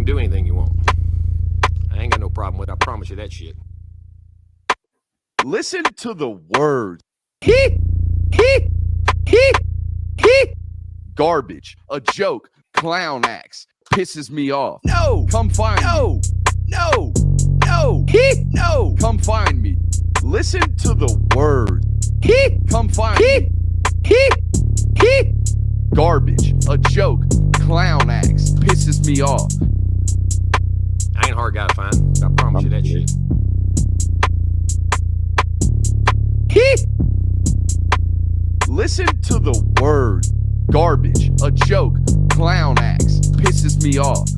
can do anything you want. I ain't got no problem with it. I promise you that shit. Listen to the words. Garbage, a joke, clown acts, pisses me off. No, come find me. No, come find me. Listen to the words. Come find me. Garbage, a joke, clown acts, pisses me off. I ain't a hard guy to find. I promise you that shit. Listen to the words. Garbage, a joke, clown acts, pisses me off.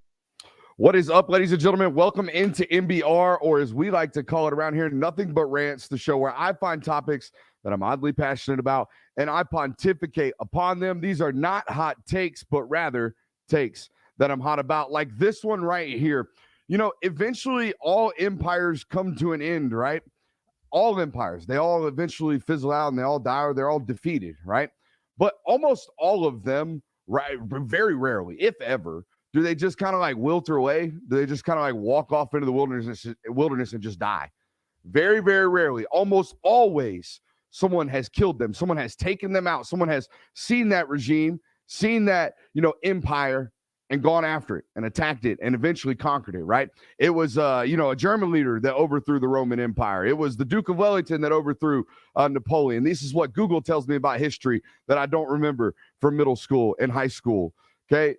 What is up, ladies and gentlemen? Welcome into MBR, or as we like to call it around here, Nothing But Rants, the show where I find topics that I'm oddly passionate about and I pontificate upon them. These are not hot takes, but rather takes that I'm hot about, like this one right here. You know, eventually all empires come to an end, right? All empires, they all eventually fizzle out and they all die or they're all defeated, right? But almost all of them, right, very rarely, if ever, do they just kind of like wilter away? Do they just kind of like walk off into the wilderness and just die? Very, very rarely. Almost always someone has killed them. Someone has taken them out. Someone has seen that regime, seen that, empire, and gone after it and attacked it and eventually conquered it, right? It was, a German leader that overthrew the Roman Empire. It was the Duke of Wellington that overthrew Napoleon. This is what Google tells me about history that I don't remember from middle school and high school, okay?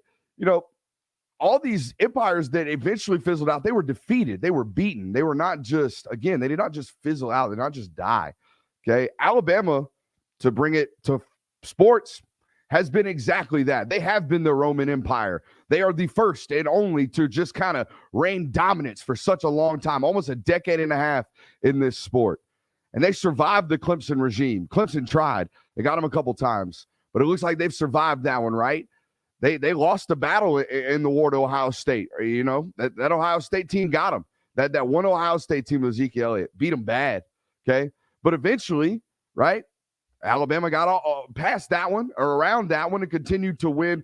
All these empires that eventually fizzled out, they were defeated. They were beaten. They were not just, again, they did not just fizzle out. They did not just die, okay? Alabama, to bring it to sports, has been exactly that. They have been the Roman Empire. They are the first and only to just kind of reign dominance for such a long time, almost a decade and a half in this sport. And they survived the Clemson regime. Clemson tried. They got them a couple times, but it looks like they've survived that one, right? They lost the battle in the war to Ohio State. That Ohio State team got them. That one Ohio State team with Ezekiel Elliott beat them bad, okay? But eventually, right, Alabama got past that one or around that one and continued to win.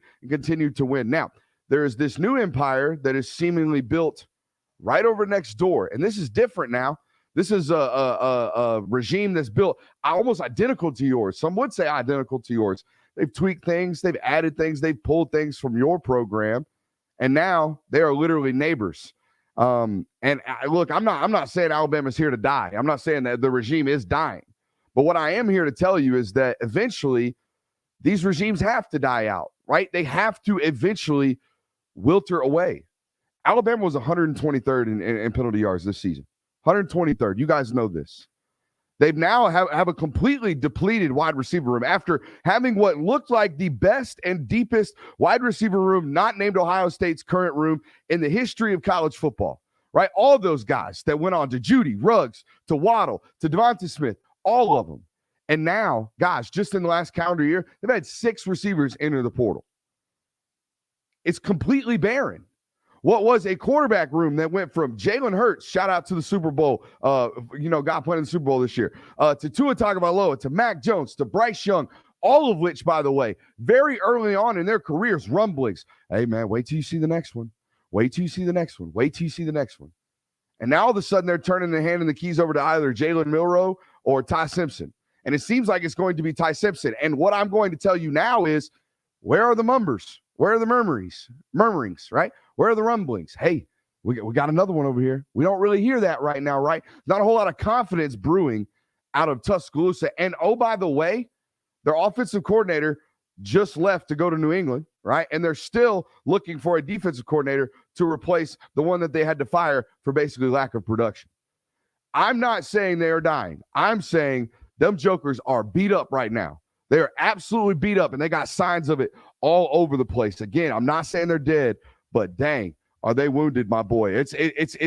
Now, there is this new empire that is seemingly built right over next door, and this is different now. This is a regime that's built almost identical to yours. Some would say identical to yours. They've tweaked things, they've added things, they've pulled things from your program, and now they are literally neighbors. Look, I'm not saying Alabama's here to die. I'm not saying that the regime is dying. But what I am here to tell you is that eventually these regimes have to die out, right? They have to eventually wilter away. Alabama was 123rd in penalty yards this season. 123rd. You guys know this. They've now have a completely depleted wide receiver room after having what looked like the best and deepest wide receiver room not named Ohio State's current room in the history of college football, right? All of those guys that went on to Judy, Ruggs, to Waddle, to Devonta Smith, all of them. And now, gosh, just in the last calendar year, they've had 6 receivers enter the portal. It's completely barren. What was a quarterback room that went from Jalen Hurts, shout out to the Super Bowl, got playing in the Super Bowl this year, to Tua Tagovailoa, to Mac Jones, to Bryce Young, all of which, by the way, very early on in their careers, rumblings. Hey, man, wait till you see the next one. Wait till you see the next one. Wait till you see the next one. And now all of a sudden they're turning and handing the keys over to either Jalen Milroe or Ty Simpson. And it seems like it's going to be Ty Simpson. And what I'm going to tell you now is, where are the mumbers? Where are the murmurings, right? Where are the rumblings? Hey, we got another one over here. We don't really hear that right now, right? Not a whole lot of confidence brewing out of Tuscaloosa. And oh, by the way, their offensive coordinator just left to go to New England, right? And they're still looking for a defensive coordinator to replace the one that they had to fire for basically lack of production. I'm not saying they are dying. I'm saying them jokers are beat up right now. They are absolutely beat up, and they got signs of it all over the place. Again, I'm not saying they're dead, but dang, are they wounded, my boy? It's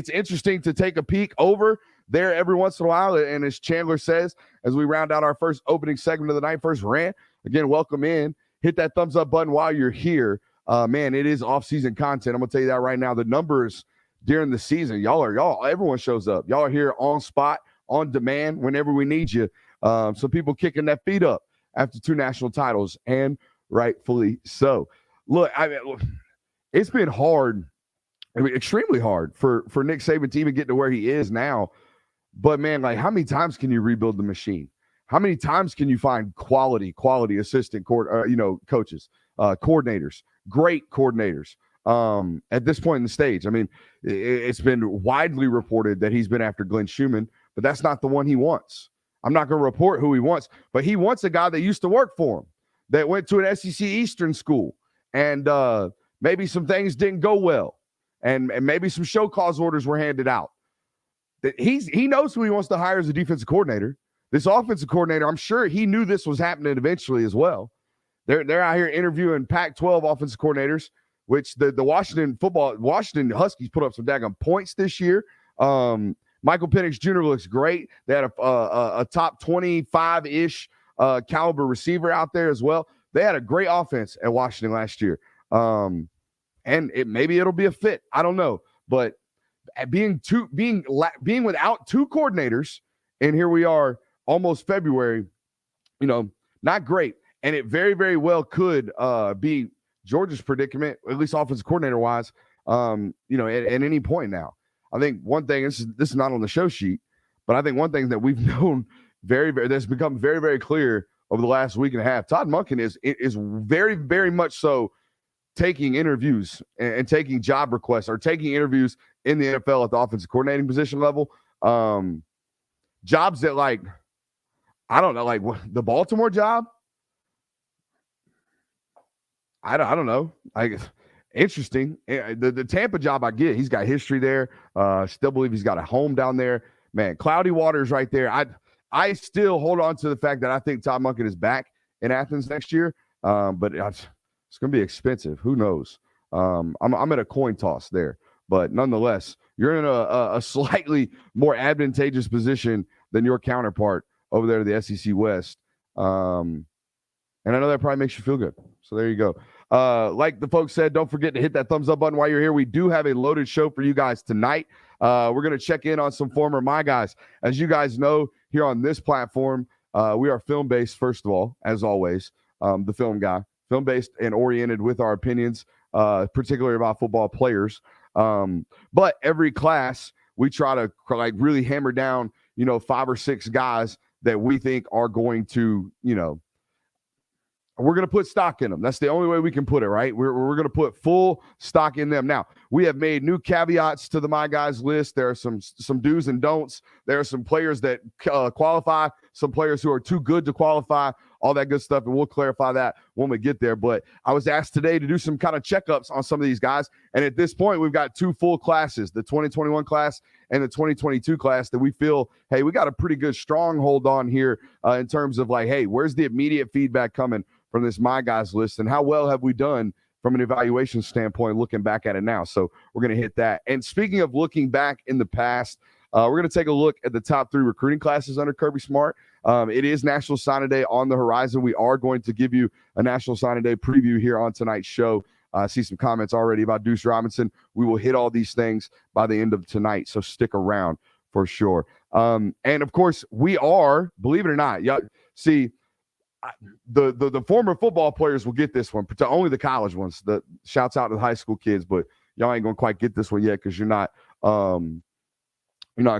interesting to take a peek over there every once in a while. And as Chandler says, as we round out our first opening segment of the night, first rant, again, welcome in. Hit that thumbs up button while you're here. Man, it is off-season content. I'm going to tell you that right now. The numbers during the season, everyone shows up. Y'all are here on spot, on demand, whenever we need you. So people kicking that feet up after 2 national titles, and rightfully so. Look, it's been hard I mean, extremely hard for Nick Saban to even get to where he is now. But man, like, how many times can you rebuild the machine? How many times can you find quality assistant coaches, coordinators, great coordinators at this point in the stage? I mean, it's been widely reported that he's been after Glenn Schumann, but that's not the one he wants. I'm not going to report who he wants, but he wants a guy that used to work for him, that went to an SEC Eastern school, and maybe some things didn't go well, and maybe some show cause orders were handed out. That he knows who he wants to hire as a defensive coordinator. This offensive coordinator, I'm sure he knew this was happening eventually as well. They're out here interviewing Pac-12 offensive coordinators, which the Washington Huskies put up some daggone points this year. Michael Penix Jr. looks great. They had a top 25-ish caliber receiver out there as well. They had a great offense at Washington last year. And maybe it'll be a fit. I don't know. But being without two coordinators, and here we are almost February, not great. And it very, very well could be Georgia's predicament, at least offensive coordinator wise, at any point now. I think one thing, this is not on the show sheet, but I think one thing that we've known that's become very, very clear over the last week and a half, Todd Monken is very, very much so taking interviews and taking job requests or taking interviews in the NFL at the offensive coordinating position level. Jobs that, like, I don't know, like the Baltimore job. I don't know. Interesting. The Tampa job, I get. He's got history there. Still believe he's got a home down there. Man, cloudy waters right there. I still hold on to the fact that I think Todd Monken is back in Athens next year. But it's going to be expensive. Who knows? I'm at a coin toss there. But nonetheless, you're in a slightly more advantageous position than your counterpart over there to the SEC West. And I know that probably makes you feel good. So there you go. Like the folks said, don't forget to hit that thumbs up button while you're here. We do have a loaded show for you guys tonight. We're going to check in on some former My Guys. As you guys know, here on this platform, we are film-based, first of all, as always. The film guy, film-based and oriented with our opinions, particularly about football players. But every class, we try to really hammer down, 5 or 6 guys that we think are going to, we're going to put stock in them. That's the only way we can put it, right? We're going to put full stock in them. Now, we have made new caveats to the My Guys list. There are some do's and don'ts. There are some players that qualify, some players who are too good to qualify, all that good stuff, and we'll clarify that when we get there. But I was asked today to do some kind of checkups on some of these guys, and at this point, we've got 2 full classes, the 2021 class and the 2022 class, that we feel, hey, we got a pretty good stronghold on here in terms of like, hey, where's the immediate feedback coming from this My Guys list, and how well have we done from an evaluation standpoint looking back at it now? So we're going to hit that. And speaking of looking back in the past, we're going to take a look at the top 3 recruiting classes under Kirby Smart. It is National Signing Day on the horizon. We are going to give you a National Signing Day preview here on tonight's show. I see some comments already about Deuce Robinson. We will hit all these things by the end of tonight, so stick around for sure. And of course, we are, believe it or not, see, the former football players will get this one, but only the college ones. The shouts out to the high school kids, but y'all ain't gonna quite get this one yet because you're not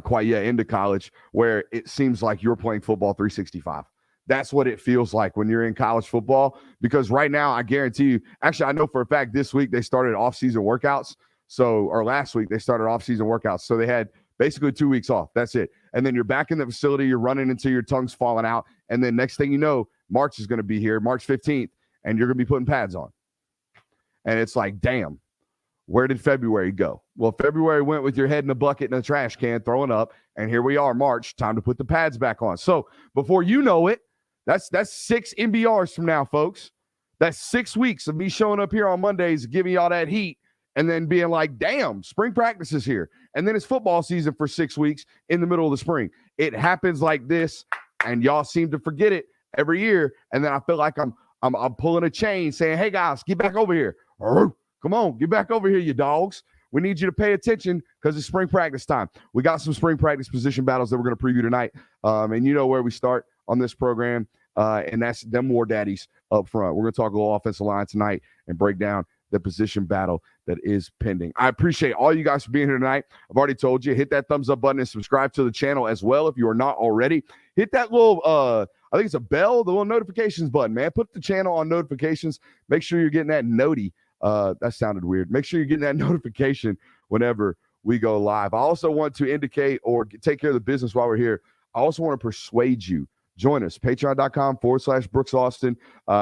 quite yet into college, where it seems like you're playing football 365. That's what it feels like when you're in college football, because right now, I guarantee you, actually, I know for a fact this week they started off-season workouts. Or last week they started off-season workouts. So they had basically 2 weeks off. That's it. And then you're back in the facility, you're running until your tongue's falling out. And then next thing you know, March is going to be here, March 15th, and you're going to be putting pads on. And it's like, damn, where did February go? Well, February went with your head in a bucket in a trash can throwing up, and here we are, March, time to put the pads back on. So before you know it, that's 6 MBRs from now, folks. That's 6 weeks of me showing up here on Mondays, giving y'all that heat, and then being like, damn, spring practice is here. And then it's football season for 6 weeks in the middle of the spring. It happens like this, and y'all seem to forget it every year. And then I feel like I'm pulling a chain saying, hey, guys, get back over here. Come on, get back over here, you dogs. We need you to pay attention because it's spring practice time. We got some spring practice position battles that we're going to preview tonight. And you know where we start on this program, and that's them War Daddies up front. We're going to talk a little offensive line tonight and break down the position battle that is pending. I appreciate all you guys for being here tonight. I've already told you, hit that thumbs up button and subscribe to the channel as well if you are not already. Hit that little, I think it's a bell, the little notifications button, man. Put the channel on notifications. Make sure you're getting that noti. That sounded weird. Make sure you're getting that notification whenever we go live. I also want to indicate or take care of the business while we're here. I also want to persuade you. Join us, patreon.com/Brooks Austin.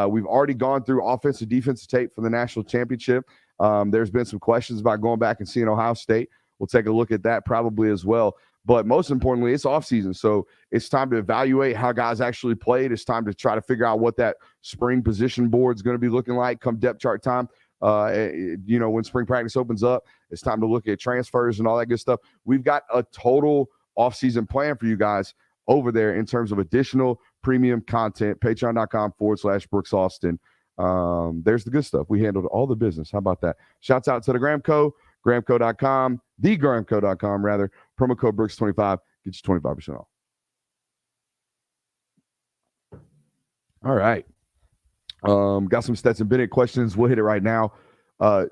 We've already gone through offensive, defensive tape for the national championship. There's been some questions about going back and seeing Ohio State. We'll take a look at that probably as well. But most importantly, it's offseason. So it's time to evaluate how guys actually played. It's time to try to figure out what that spring position board is going to be looking like come depth chart time. When spring practice opens up, it's time to look at transfers and all that good stuff. We've got a total offseason plan for you guys over there in terms of additional premium content, patreon.com/Brooks Austin. There's the good stuff. We handled all the business. How about that? Shouts out to the Gramco, Gramco.com, thegramco.com rather. Promo code Brooks25 gets you 25% off. All right. Got some Stetson Bennett questions. We'll hit it right now.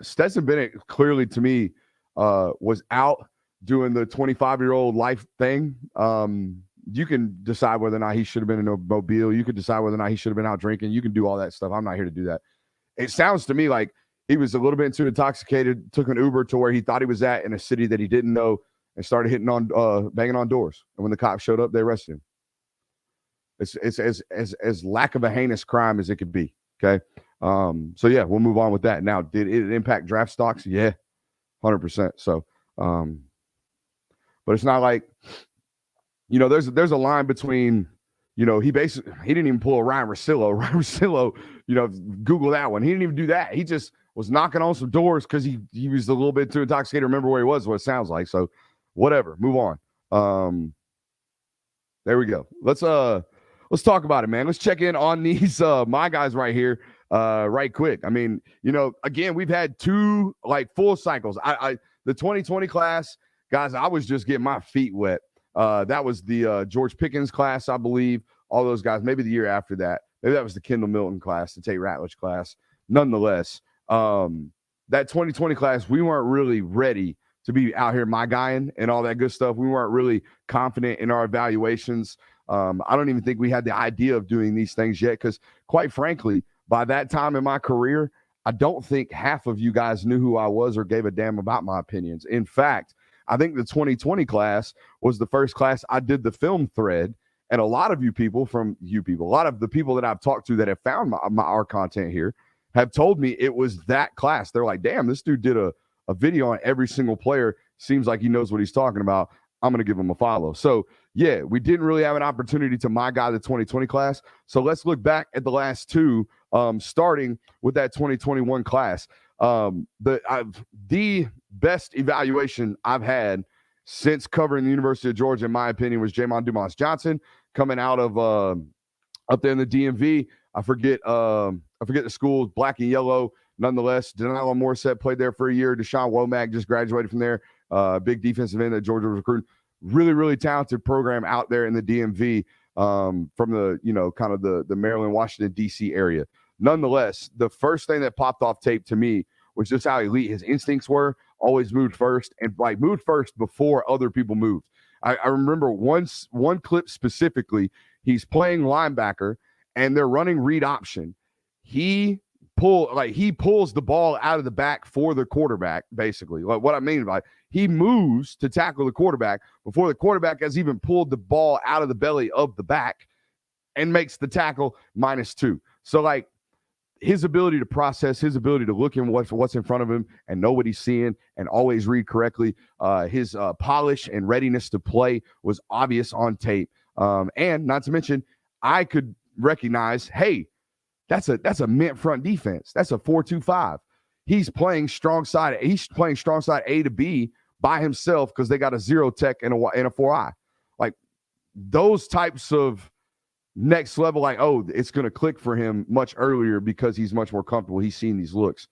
Stetson Bennett clearly to me was out doing the 25-year-old life thing. You can decide whether or not he should have been in a mobile. You could decide whether or not he should have been out drinking. You can do all that stuff. I'm not here to do that. It sounds to me like he was a little bit too intoxicated, took an Uber to where he thought he was at in a city that he didn't know and started banging on doors. And when the cops showed up, they arrested him. It's as lack of a heinous crime as it could be. Okay. So yeah, we'll move on with that. Now, did it impact draft stocks? Yeah, 100%. So, but it's not like, there's a line between, he didn't even pull a Ryan Russillo. Ryan Russillo, Google that one. He didn't even do that. He just was knocking on some doors because he was a little bit too intoxicated to remember where he was, what it sounds like. So whatever, move on. There we go. Let's talk about it, man. Let's check in on these my guys right here right quick. I mean, again, we've had two full cycles. The 2020 class, guys, I was just getting my feet wet. That was the George Pickens class, I believe. All those guys, maybe the year after that. Maybe that was the Kendall Milton class, the Tate Ratledge class. Nonetheless, that 2020 class, we weren't really ready to be out here my guying and all that good stuff. We weren't really confident in our evaluations. I don't even think we had the idea of doing these things yet because, quite frankly, by that time in my career, I don't think half of you guys knew who I was or gave a damn about my opinions. In fact, I think the 2020 class was the first class I did the film thread, and a lot of a lot of the people that I've talked to that have found our content here have told me it was that class. They're like, damn, this dude did a video on every single player. Seems like he knows what he's talking about. I'm going to give him a follow. So, yeah, we didn't really have an opportunity to my guy the 2020 class. So let's look back at the last two, starting with that 2021 class. The best evaluation I've had since covering the University of Georgia, in my opinion, was Jamon Dumas Johnson coming out of up there in the DMV. I forget the school, black and yellow. Nonetheless, Danilo Morissette played there for a year. Deshaun Womack just graduated from there. Big defensive end that Georgia was recruiting. Really, really talented program out there in the DMV from the, kind of the Maryland, Washington, D.C. area. Nonetheless, the first thing that popped off tape to me was just how elite his instincts were. Always moved first and moved first before other people moved. I remember one clip specifically. He's playing linebacker and they're running read option. He pulls the ball out of the back for the quarterback, basically. Like what I mean by he moves to tackle the quarterback before the quarterback has even pulled the ball out of the belly of the back and makes the tackle -2. So his ability to process, his ability to look in what's in front of him and know what he's seeing and always read correctly, his polish and readiness to play was obvious on tape. And not to mention, I could recognize, hey, that's a mint front defense. That's a 4-2-5. He's playing strong side. He's playing strong side A to B by himself because they got a 0 tech and a 4-eye. Like those types of next level, it's going to click for him much earlier because he's much more comfortable. He's seen these looks.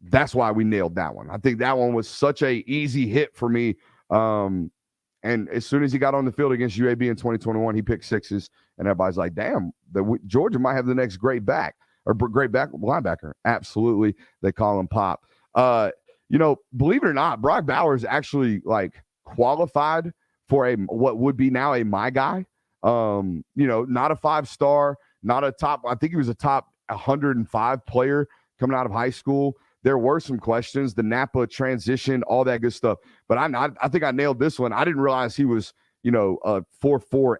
That's why we nailed that one. I think that one was such a easy hit for me. And as soon as he got on the field against UAB in 2021, he picked sixes, and everybody's like, damn, Georgia might have the next great back. or great linebacker. Absolutely, they call him Pop. Believe it or not, Brock Bowers actually like qualified for what would be now a my guy. Not a 5-star, not a top. I think he was a top 105 player coming out of high school. There were some questions, the Napa transition, all that good stuff. But I think I nailed this one. I didn't realize he was, a 4.42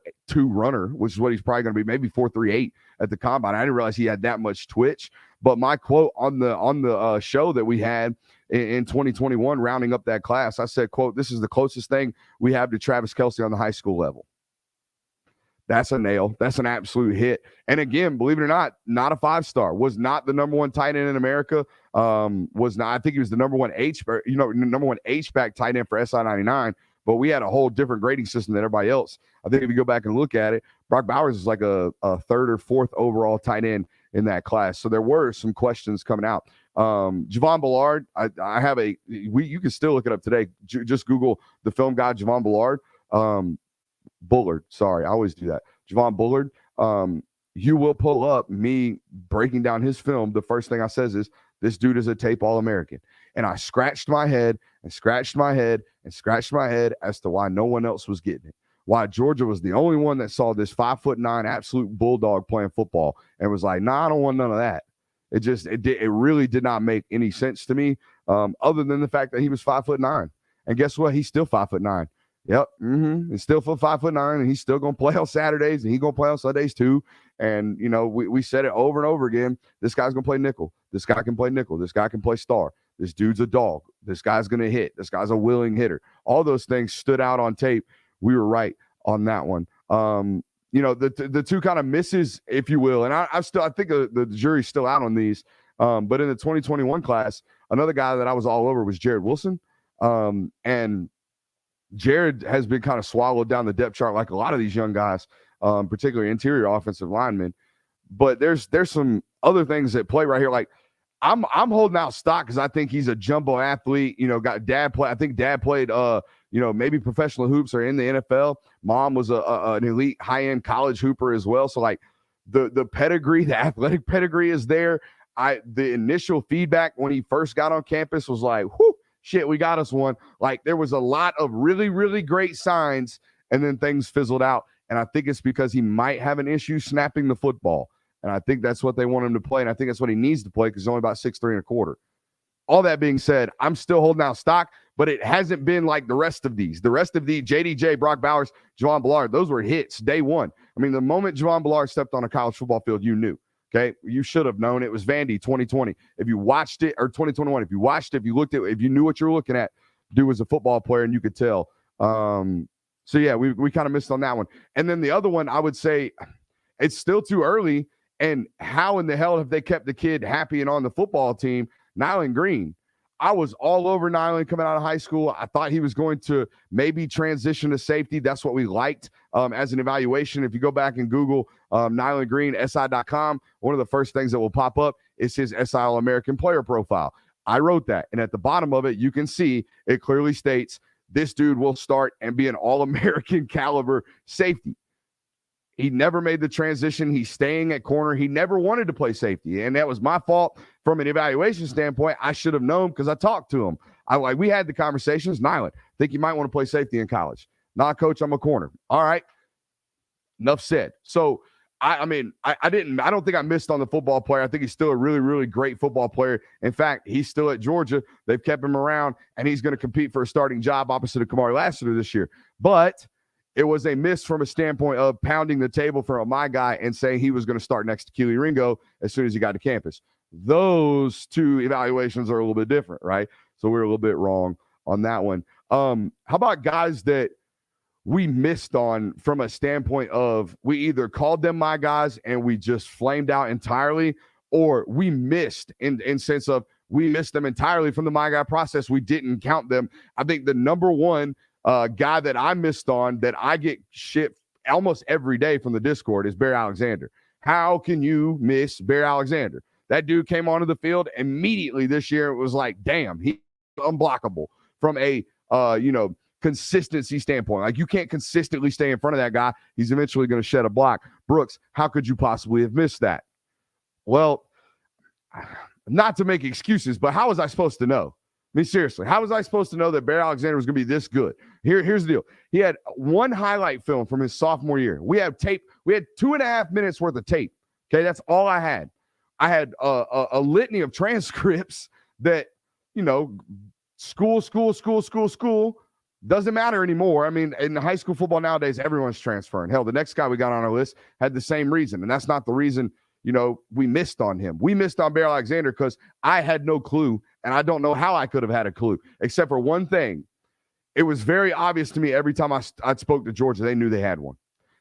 runner, which is what he's probably going to be, maybe 4.38 at the combine. I didn't realize he had that much twitch. But my quote on the show that we had in 2021, rounding up that class, I said, quote, "This is the closest thing we have to Travis Kelce on the high school level." That's a nail. That's an absolute hit. And again, believe it or not a 5-star. Was not the number one tight end in America. Was not. I think he was the number one H-back tight end for SI 99. But we had a whole different grading system than everybody else. I think if you go back and look at it, Brock Bowers is like a third or fourth overall tight end in that class. So there were some questions coming out. Javon Bullard, I have you can still look it up today. Just Google the film guy Javon Bullard. Bullard. Sorry, I always do that. Javon Bullard. You will pull up me breaking down his film. The first thing I says is, this dude is a tape All-American. And I scratched my head and scratched my head and scratched my head as to why no one else was getting it. Why Georgia was the only one that saw this 5'9" absolute bulldog playing football and was like, nah, I don't want none of that. It really did not make any sense to me, other than the fact that he was 5'9". And guess what? He's still 5'9". Yep. He's still 5'9", and he's still going to play on Saturdays, and he's going to play on Sundays too. And, we said it over and over again. This guy's going to play nickel. This guy can play nickel. This guy can play star. This dude's a dog. This guy's going to hit. This guy's a willing hitter. All those things stood out on tape. We were right on that one. The two kind of misses, if you will, and I think the jury's still out on these. But in the 2021 class, another guy that I was all over was Jared Wilson. And Jared has been kind of swallowed down the depth chart like a lot of these young guys, particularly interior offensive linemen. But there's some other things that play right here. Like I'm holding out stock because I think he's a jumbo athlete. I think dad played maybe professional hoops or in the NFL. Mom was an elite high-end college hooper as well. So like the pedigree, the athletic pedigree is there. The initial feedback when he first got on campus was like, whoo, shit, we got us one. Like there was a lot of really, really great signs, and then things fizzled out. And I think it's because he might have an issue snapping the football. And I think that's what they want him to play. And I think that's what he needs to play because he's only about 6'3" and 1/4. All that being said, I'm still holding out stock, but it hasn't been like the rest of these. The rest of the JDJ, Brock Bowers, Javon Bullard, those were hits day one. I mean, the moment Javon Bullard stepped on a college football field, you knew. Okay, you should have known it was Vandy 2020. If you watched it, or 2021, if you watched it, if you looked at, if you knew what you were looking at, dude was a football player, and you could tell. So yeah, we kind of missed on that one. And then the other one, I would say, it's still too early. And how in the hell have they kept the kid happy and on the football team? Nyland Green. I was all over Nyland coming out of high school. I thought he was going to maybe transition to safety. That's what we liked as an evaluation. If you go back and Google Nyland Green, SI.com, one of the first things that will pop up is his SI All-American player profile. I wrote that. And at the bottom of it, you can see it clearly states this dude will start and be an All-American caliber safety. He never made the transition. He's staying at corner. He never wanted to play safety. And that was my fault from an evaluation standpoint. I should have known because I talked to him. We had the conversations. Nyland, think you might want to play safety in college. Nah, coach, I'm a corner. All right. Enough said. So, I don't think I missed on the football player. I think he's still a really, really great football player. In fact, he's still at Georgia. They've kept him around, and he's going to compete for a starting job opposite of Kamari Lassiter this year. But it was a miss from a standpoint of pounding the table for my guy and saying he was going to start next to Keely Ringo as soon as he got to campus. Those two evaluations are a little bit different, right? So we're a little bit wrong on that one. How about guys that we missed on from a standpoint of we either called them my guys and we just flamed out entirely, or we missed in sense of we missed them entirely from the my guy process. We didn't count them. I think the number one guy that I missed on that I get shit almost every day from the Discord is Barry Alexander. How can you miss Barry Alexander? That dude came onto the field immediately this year. It was like, damn, he's unblockable from a, consistency standpoint. Like you can't consistently stay in front of that guy. He's eventually going to shed a block. Brooks, how could you possibly have missed that? Well, not to make excuses, but how was I supposed to know? I mean, seriously, how was I supposed to know that Bear Alexander was going to be this good? Here's the deal. He had one highlight film from his sophomore year. We have tape. We had 2.5 minutes worth of tape. Okay, that's all I had. I had a litany of transcripts that, school. Doesn't matter anymore. I mean, in high school football nowadays, everyone's transferring. Hell, the next guy we got on our list had the same reason, and that's not the reason, we missed on him. We missed on Bear Alexander because I had no clue, and I don't know how I could have had a clue, except for one thing. It was very obvious to me every time I spoke to Georgia, they knew they had one.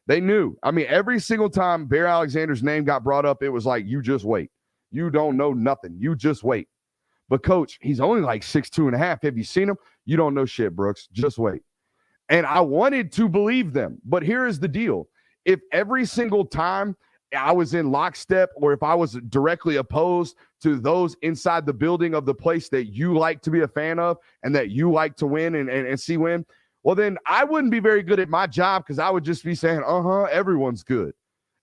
They knew. I mean, every single time Bear Alexander's name got brought up, it was like, you just wait. You don't know nothing. You just wait. But, Coach, he's only like 6'2.5". Have you seen him? You don't know shit, Brooks. Just wait. And I wanted to believe them. But here is the deal. If every single time I was in lockstep or if I was directly opposed to those inside the building of the place that you like to be a fan of and that you like to win and see win, well, then I wouldn't be very good at my job because I would just be saying, everyone's good.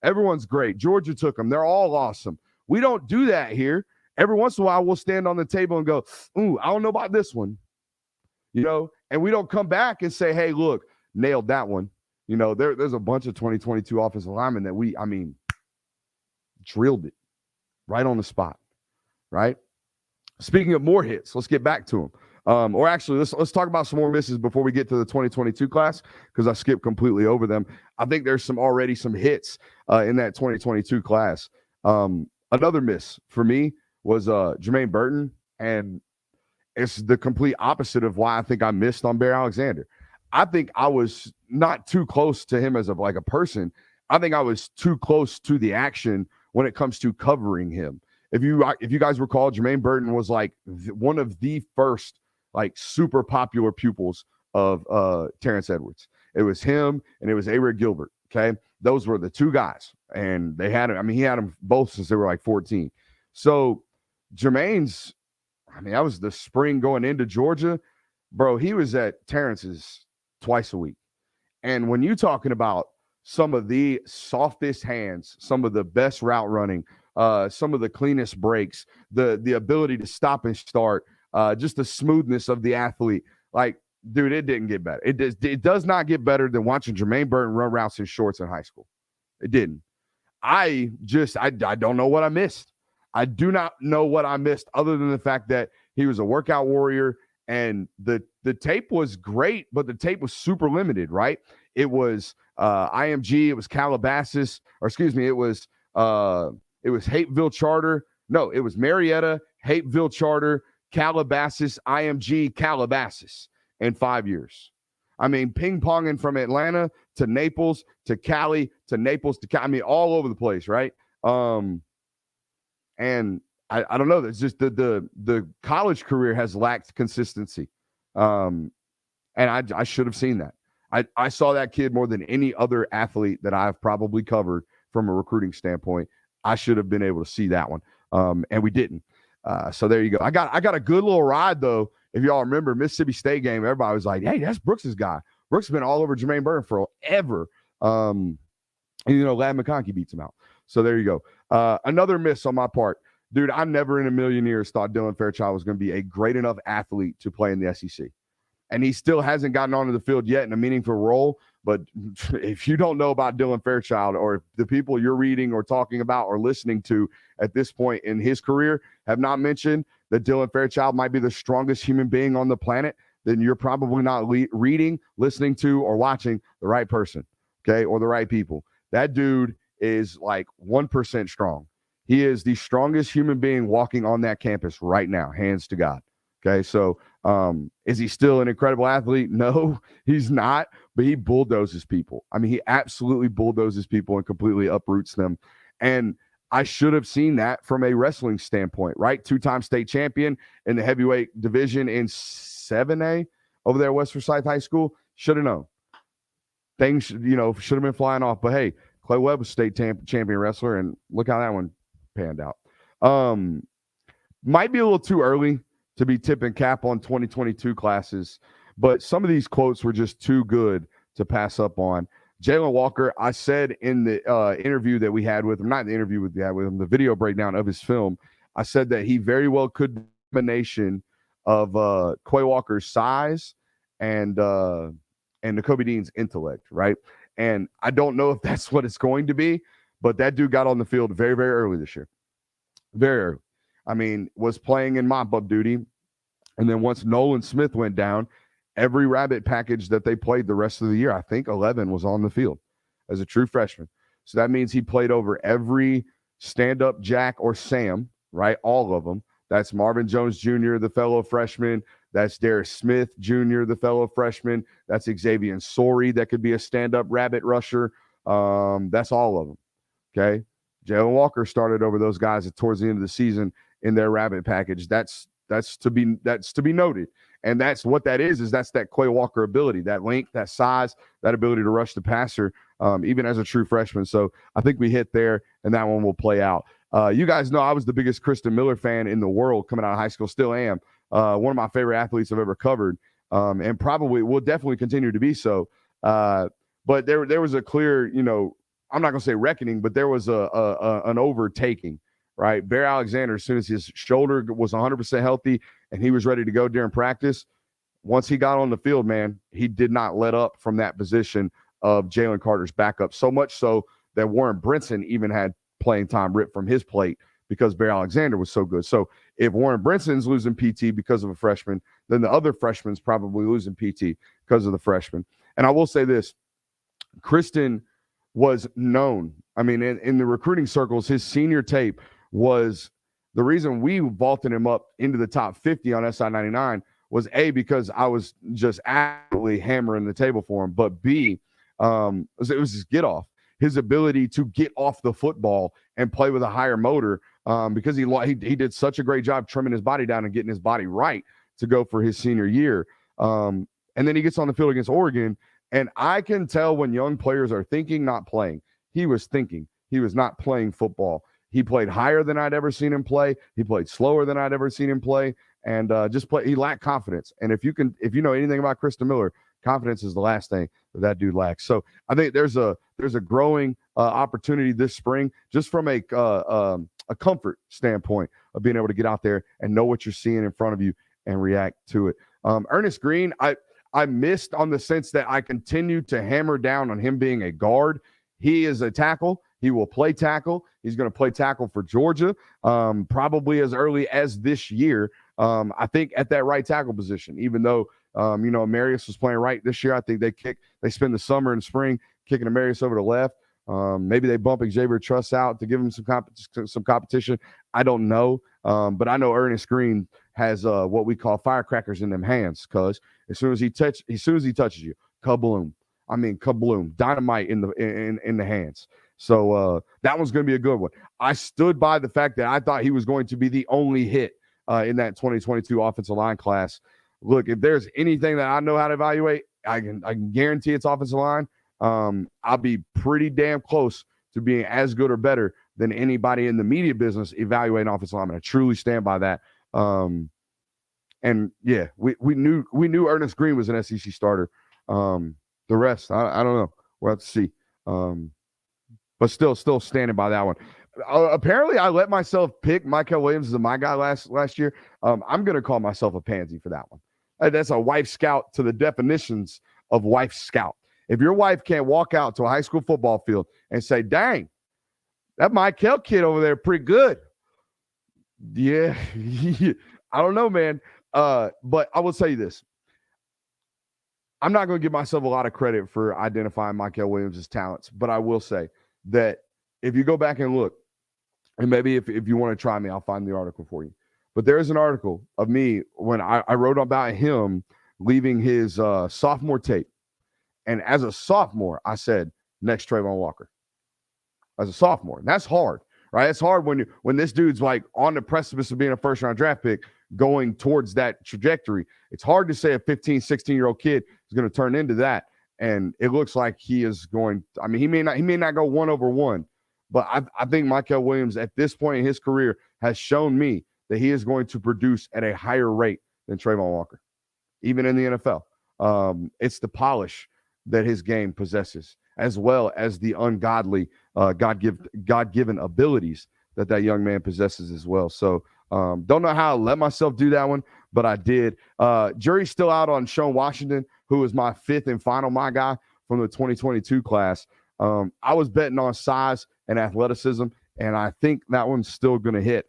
Everyone's great. Georgia took them. They're all awesome. We don't do that here. Every once in a while, we'll stand on the table and go, ooh, I don't know about this one. And we don't come back and say, hey, look, nailed that one. There's a bunch of 2022 offensive linemen that drilled it right on the spot, right? Speaking of more hits, let's get back to them. Or actually, let's talk about some more misses before we get to the 2022 class because I skipped completely over them. I think there's already some hits in that 2022 class. Another miss for me was Jermaine Burton, and it's the complete opposite of why I think I missed on Bear Alexander. I think I was not too close to him as a person. I think I was too close to the action when it comes to covering him. If you guys recall, Jermaine Burton was like one of the first like super popular pupils of Terrence Edwards. It was him and it was A-Red Gilbert. Okay, those were the two guys, and they had him. I mean, he had them both since they were like 14. So Jermaine's, that was the spring going into Georgia, bro. He was at Terrence's twice a week, and when you talking about some of the softest hands, some of the best route running, some of the cleanest breaks, the ability to stop and start, just the smoothness of the athlete. Like, dude, it didn't get better. It does not get better than watching Jermaine Burton run routes in shorts in high school. It didn't. I don't know what I missed. I do not know what I missed other than the fact that he was a workout warrior and the tape was great, but the tape was super limited, right? It was IMG, it was Calabasas, it was Hapeville Charter. No, it was Marietta, Hapeville Charter, Calabasas, IMG, Calabasas in 5 years. I mean, ping-ponging from Atlanta to Naples to Cali to Naples to Cali. I mean, all over the place, right? And I don't know. It's just the college career has lacked consistency. And I should have seen that. I saw that kid more than any other athlete that I've probably covered from a recruiting standpoint. I should have been able to see that one. And we didn't. So there you go. I got a good little ride, though. If y'all remember Mississippi State game, everybody was like, hey, that's Brooks's guy. Brooks has been all over Jermaine Burton forever. And, Lad McConkey beats him out. So there you go. Another miss on my part. Dude, I never in a million years thought Dylan Fairchild was going to be a great enough athlete to play in the SEC. And he still hasn't gotten onto the field yet in a meaningful role. But if you don't know about Dylan Fairchild, or if the people you're reading or talking about or listening to at this point in his career have not mentioned that Dylan Fairchild might be the strongest human being on the planet, then you're probably not reading, listening to, or watching the right person, okay, or the right people. That dude is like 1% strong. He is the strongest human being walking on that campus right now, hands to God. Okay, so is he still an incredible athlete? No, he's not, but he bulldozes people. I mean, he absolutely bulldozes people and completely uproots them. And I should have seen that from a wrestling standpoint, right? 2-time state champion in the heavyweight division in 7A over there at West Forsyth High School. Should have known. Things, should have been flying off. But hey, Clay Webb was state champion wrestler, and look how that one panned out. Might be a little too early to be tipping cap on 2022 classes, but some of these quotes were just too good to pass up on. Jalen Walker, I said in the interview that we had with him, not the interview we had with him, the video breakdown of his film, I said that he very well could be a combination of Quay Walker's size and Nakobe Dean's intellect, right? And I don't know if that's what it's going to be, but that dude got on the field very, very early this year. Very early. I mean, was playing in mop-up duty. And then once Nolan Smith went down, every rabbit package that they played the rest of the year, I think 11 was on the field as a true freshman. So that means he played over every stand-up Jack or Sam, right? All of them. That's Marvin Jones Jr., the fellow freshman. That's Darius Smith Jr., the fellow freshman. That's Xavier Sori, that could be a stand-up rabbit rusher. That's all of them, okay? Jalen Walker started over those guys towards the end of the season in their rabbit package. That's to be noted. And that's what that is that's that Quay Walker ability, that length, that size, that ability to rush the passer, even as a true freshman. So I think we hit there, and that one will play out. You guys know I was the biggest Kristen Miller fan in the world coming out of high school, still am. One of my favorite athletes I've ever covered, and probably will definitely continue to be so. But there was a clear, I'm not going to say reckoning, but there was an overtaking, right? Bear Alexander, as soon as his shoulder was 100% healthy and he was ready to go during practice, once he got on the field, man, he did not let up from that position of Jalen Carter's backup, so much so that Warren Brinson even had playing time ripped from his plate because Bear Alexander was so good. So if Warren Brinson's losing PT because of a freshman, then the other freshman's probably losing PT because of the freshman. And I will say this, Kristen was known. I mean, in the recruiting circles, his senior tape was the reason we vaulted him up into the top 50 on SI 99 was A, because I was just absolutely hammering the table for him, but B, it was his get off, his ability to get off the football and play with a higher motor, because he did such a great job trimming his body down and getting his body right to go for his senior year. And then he gets on the field against Oregon, and I can tell when young players are thinking, not playing. He was thinking. He was not playing football. He played higher than I'd ever seen him play. He played slower than I'd ever seen him play, and he lacked confidence. And if you know anything about Kristen Miller, confidence is the last thing that dude lacks. So I think there's a growing opportunity this spring, just from a comfort standpoint of being able to get out there and know what you're seeing in front of you and react to it. Ernest Green, I missed on the sense that I continue to hammer down on him being a guard. He is a tackle. He will play tackle. He's going to play tackle for Georgia, probably as early as this year. I think at that right tackle position, even though, Marius was playing right this year. I think they spend the summer and spring kicking Marius over to left. Maybe they bump Xavier Truss out to give him some competition. I don't know. But I know Ernest Green has what we call firecrackers in them hands, because as soon as he touches you, kabloom. I mean, kabloom, dynamite in the hands. So that one's going to be a good one. I stood by the fact that I thought he was going to be the only hit in that 2022 offensive line class. Look, if there's anything that I know how to evaluate, I can guarantee it's offensive line. I'll be pretty damn close to being as good or better than anybody in the media business evaluating offensive linemen. I truly stand by that. And yeah, we knew Ernest Green was an SEC starter. The rest, I don't know. We'll have to see. But still standing by that one. Apparently, I let myself pick Michael Williams as my guy last year. I'm going to call myself a pansy for that one. That's a wife scout to the definitions of wife scout. If your wife can't walk out to a high school football field and say, dang, that Michael kid over there pretty good. Yeah, I don't know, man. But I will tell you this. I'm not going to give myself a lot of credit for identifying Michael Williams' talents, but I will say that if you go back and look, and maybe if you want to try me, I'll find the article for you. But there is an article of me when I wrote about him leaving his sophomore tape. And as a sophomore, I said, next Trayvon Walker. As a sophomore. And that's hard, right? It's hard when this dude's like on the precipice of being a first-round draft pick going towards that trajectory. It's hard to say a 15, 16-year-old kid is going to turn into that. And it looks like he is going – I mean, he may not go 1-over-1. But I think Michael Williams at this point in his career has shown me that he is going to produce at a higher rate than Trayvon Walker, even in the NFL. It's the polish that his game possesses, as well as the ungodly God-given abilities that young man possesses as well. So don't know how I let myself do that one, but I did. Jury's still out on Sean Washington, who is my fifth and final my guy from the 2022 class. I was betting on size and athleticism, and I think that one's still going to hit.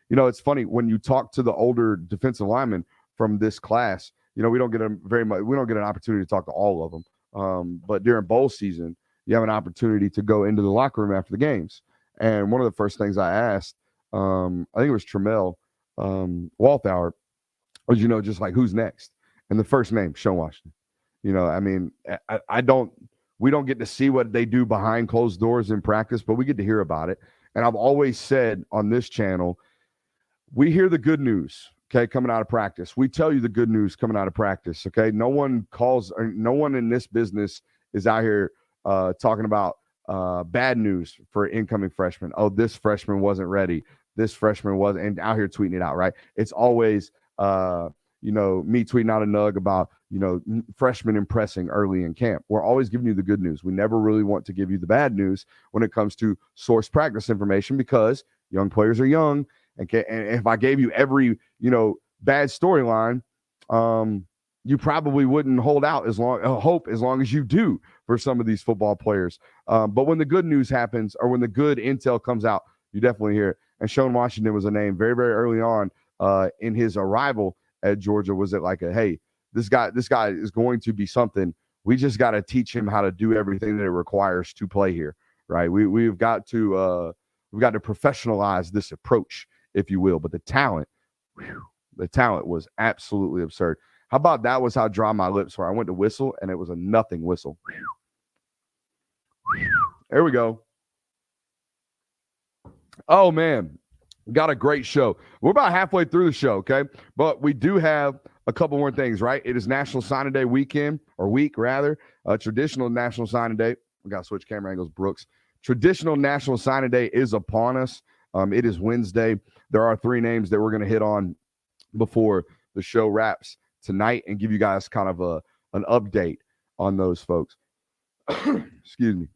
It's funny when you talk to the older defensive linemen from this class. We don't get we don't get an opportunity to talk to all of them. But during bowl season, you have an opportunity to go into the locker room after the games. And one of the first things I asked, I think it was Tremel Walthour, was just like, who's next? And the first name, Sean Washington. We don't get to see what they do behind closed doors in practice, but we get to hear about it. And I've always said on this channel, we hear the good news, okay, coming out of practice. We tell you the good news coming out of practice, okay? No one in this business is out here talking about bad news for incoming freshmen. Oh, this freshman wasn't ready. This freshman wasn't, and out here tweeting it out, right? It's always, me tweeting out a nug about, freshmen impressing early in camp. We're always giving you the good news. We never really want to give you the bad news when it comes to source practice information, because young players are young. Okay, and if I gave you every, bad storyline, you probably wouldn't hold out hope as long as you do for some of these football players. But when the good news happens, or when the good intel comes out, you definitely hear it. And Sean Washington was a name very, very early on in his arrival at Georgia. Was it like hey, this guy is going to be something. We just got to teach him how to do everything that it requires to play here, right? We've got to professionalize this approach, if you will. But the talent was absolutely absurd. How about that was how dry my lips were? I went to whistle, and it was a nothing whistle. There we go. Oh, man. Got a great show. We're about halfway through the show, okay? But we do have a couple more things, right? It is National Signing Day weekend, or week, rather. Traditional National Signing Day. We got to switch camera angles, Brooks. Traditional National Signing Day is upon us. It is Wednesday. There are 3 names that we're going to hit on before the show wraps tonight and give you guys kind of an update on those folks. Excuse me.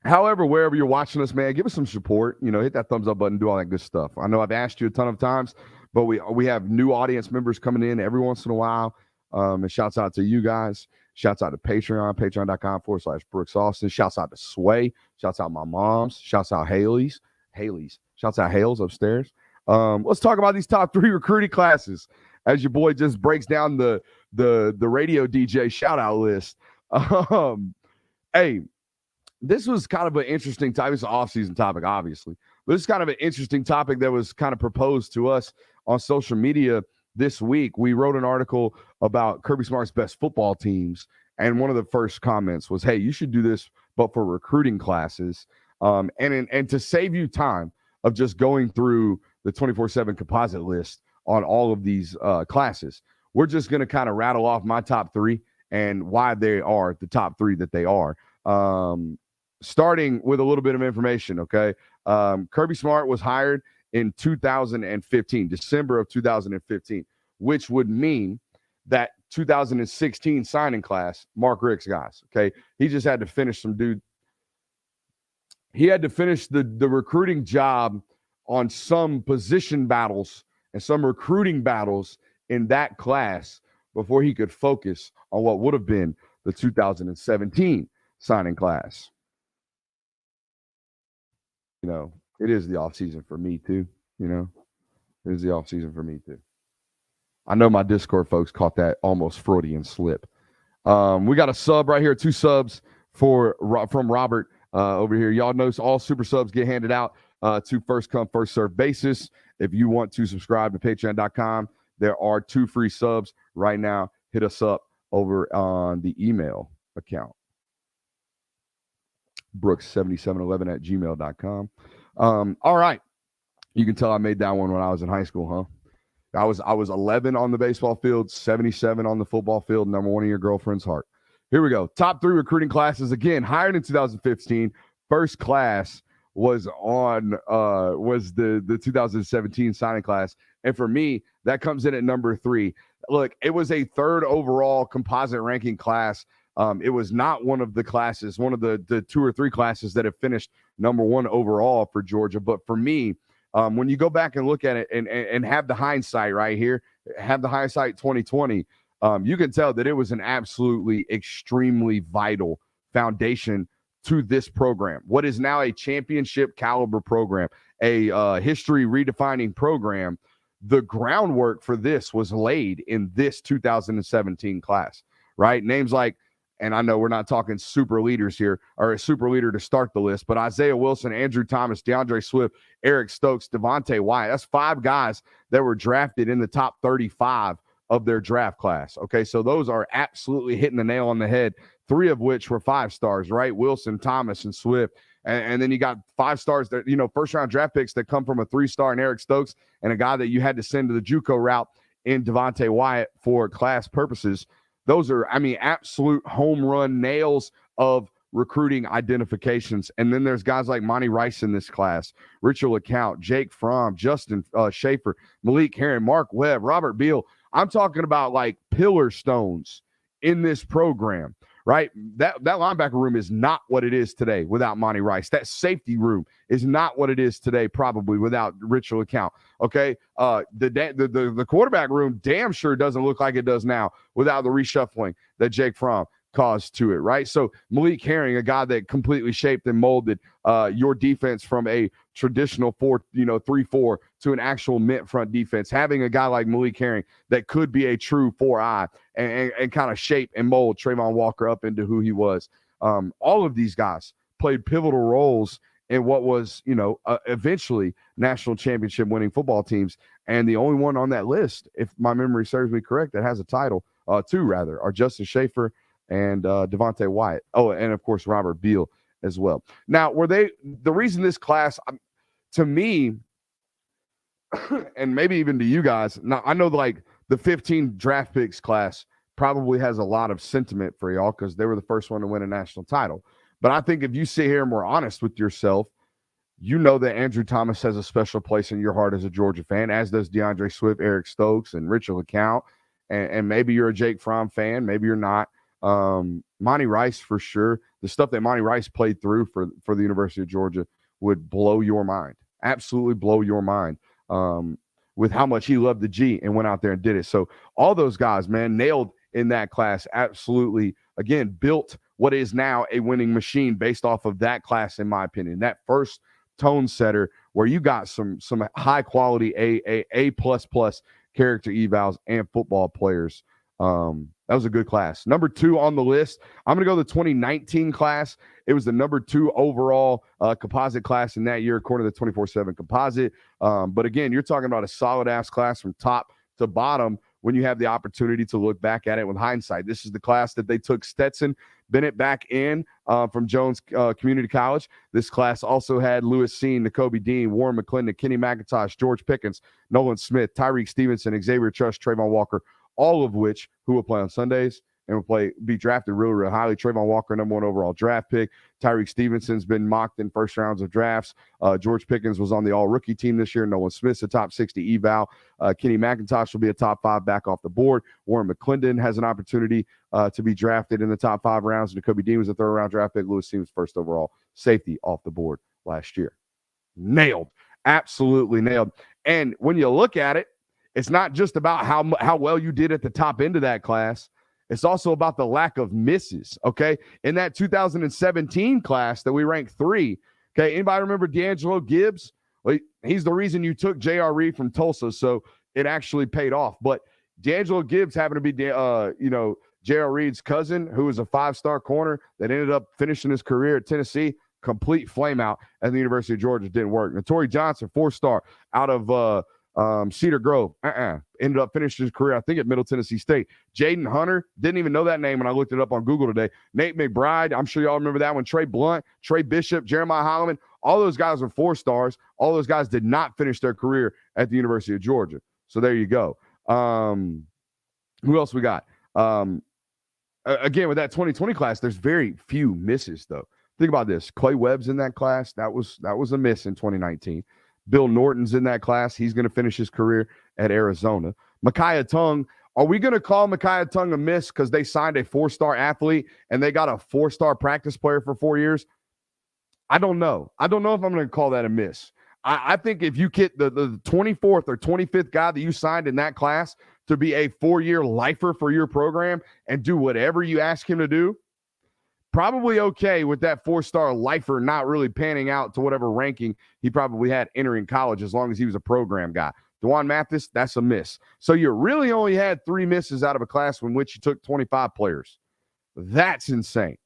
However, wherever you're watching us, man, give us some support. Hit that thumbs up button, do all that good stuff. I know I've asked you a ton of times, but we have new audience members coming in every once in a while. And shouts out to you guys. Shouts out to Patreon, patreon.com/Brooks Austin. Shouts out to Sway. Shouts out my moms. Shouts out Haley's. Shouts out Hales upstairs. Let's talk about these top 3 recruiting classes as your boy just breaks down the radio DJ shout out list. Hey, this was kind of an interesting topic. It's an off-season topic, obviously. But this is kind of an interesting topic that was kind of proposed to us on social media this week. We wrote an article about Kirby Smart's best football teams, and one of the first comments was, hey, you should do this, but for recruiting classes. And to save you time of just going through the 24/7 composite list on all of these classes, we're just going to kind of rattle off my top 3 and why they are the top 3 that they are. Starting with a little bit of information, okay? Kirby Smart was hired in 2015, December of 2015, which would mean that 2016 signing class, Mark Richt's guys, okay? He just had to finish He had to finish the recruiting job on some position battles and some recruiting battles in that class before he could focus on what would have been the 2017 signing class. It is the off season for me too. It is the off season for me too. I know my Discord folks caught that almost Freudian slip. We got a sub right here, 2 subs from Robert over here. Y'all know all super subs get handed out to first come, first serve basis. If you want to subscribe to patreon.com, there are 2 free subs right now. Hit us up over on the email account. Brooks7711@gmail.com. All right. You can tell I made that one when I was in high school, huh? I was 11 on the baseball field, 77 on the football field, number 1 in your girlfriend's heart. Here we go. Top 3 recruiting classes, again, hired in 2015. First class was the 2017 signing class. And for me, that comes in at number 3. Look, it was a 3rd overall composite ranking class It was not one of the classes, one of the 2 or 3 classes that have finished number 1 overall for Georgia. But for me, when you go back and look at it and have the hindsight right here, have the hindsight 2020, you can tell that it was an absolutely extremely vital foundation to this program. What is now a championship caliber program, a history redefining program. The groundwork for this was laid in this 2017 class, right? Names like, and I know we're not talking super leaders here, or a super leader to start the list, but Isaiah Wilson, Andrew Thomas, DeAndre Swift, Eric Stokes, Devontae Wyatt. That's 5 guys that were drafted in the top 35 of their draft class. Okay, so those are absolutely hitting the nail on the head, 3 of which were 5 stars, right? Wilson, Thomas, and Swift. And then you got 5 stars that, first-round draft picks that come from a 3-star in Eric Stokes and a guy that you had to send to the JUCO route in Devontae Wyatt for class purposes. Those are, absolute home run nails of recruiting identifications. And then there's guys like Monty Rice in this class, Richard LeCount, Jake Fromm, Justin Schaefer, Malik Herron, Mark Webb, Robert Beal. I'm talking about like pillar stones in this program. Right? That linebacker room is not what it is today without Monty Rice. That safety room is not what it is today probably without Richard LeCount. Okay? The quarterback room damn sure doesn't look like it does now without the reshuffling that Jake Fromm caused to it, right? So Malik Herring, a guy that completely shaped and molded your defense from a traditional 3-4 to an actual mint front defense. Having a guy like Malik Herring that could be a true 4-eye and kind of shape and mold Trayvon Walker up into who he was. All of these guys played pivotal roles in what was, eventually national championship winning football teams. And the only one on that list, if my memory serves me correct, that has a title, 2 rather, are Justin Schaefer and Devontae Wyatt. Oh, and of course, Robert Beal as well. Now, the reason this class, to me, and maybe even to you guys, now I know like the 15 draft picks class probably has a lot of sentiment for y'all because they were the first one to win a national title. But I think if you sit here and we're honest with yourself, you know that Andrew Thomas has a special place in your heart as a Georgia fan, as does DeAndre Swift, Eric Stokes, and Richard LeCount. And maybe you're a Jake Fromm fan, maybe you're not. Monty Rice for sure. The stuff that Monty Rice played through for the University of Georgia would blow your mind, absolutely blow your mind, with how much he loved the G and went out there and did it. So all those guys, man, nailed in that class. Absolutely, again, built what is now a winning machine based off of that class, in my opinion. That first tone setter where you got some high quality A++ character evals and football players. That was a good class. Number 2 on the list, I'm going to go the 2019 class. It was the number 2 overall composite class in that year, according to the 24/7 composite. But again, you're talking about a solid-ass class from top to bottom when you have the opportunity to look back at it with hindsight. This is the class that they took Stetson Bennett back in from Jones Community College. This class also had Lewis Seen, N'Kobe Dean, Warren McClendon, Kenny McIntosh, George Pickens, Nolan Smith, Tyreek Stevenson, Xavier Trust, Trayvon Walker, all of which who will play on Sundays and will be drafted real, real highly. Trayvon Walker, number 1 overall draft pick. Tyreek Stevenson's been mocked in first rounds of drafts. George Pickens was on the all-rookie team this year. Nolan Smith's a top 60 eval. Kenny McIntosh will be a top 5 back off the board. Warren McClendon has an opportunity to be drafted in the top 5 rounds. N'Kobe Dean was a third-round draft pick. Lewis Sims, first overall safety off the board last year. Nailed. Absolutely nailed. And when you look at it, it's not just about how well you did at the top end of that class. It's also about the lack of misses, okay? In that 2017 class that we ranked 3, okay, anybody remember D'Angelo Gibbs? Well, he's the reason you took J.R. Reed from Tulsa, so it actually paid off. But D'Angelo Gibbs happened to be, J.R. Reed's cousin, who was a 5-star corner that ended up finishing his career at Tennessee. Complete flame out at the University of Georgia. Didn't work. Notori Johnson, 4-star out of Cedar Grove, ended up finishing his career, I think, at Middle Tennessee State. Jaden Hunter, didn't even know that name when I looked it up on Google today. Nate McBride, I'm sure y'all remember that one. Trey Blunt, Trey Bishop, Jeremiah Holloman, all those guys were 4-stars. All those guys did not finish their career at the University of Georgia. So there you go. Who else we got? Again, with that 2020 class, there's very few misses, though. Think about this. Clay Webb's in that class. That was a miss in 2019. Bill Norton's in that class. He's going to finish his career at Arizona. Micaiah Tongue Are we going to call Micaiah Tongue a miss because they signed a 4-star athlete and they got a 4-star practice player for 4 years? I don't know. I don't know if I'm going to call that a miss. I think if you get the 24th or 25th guy that you signed in that class to be a 4-year lifer for your program and do whatever you ask him to do, probably okay with that 4-star lifer not really panning out to whatever ranking he probably had entering college as long as he was a program guy. DeJuan Mathis, that's a miss. So you really only had 3 misses out of a class in which you took 25 players. That's insane.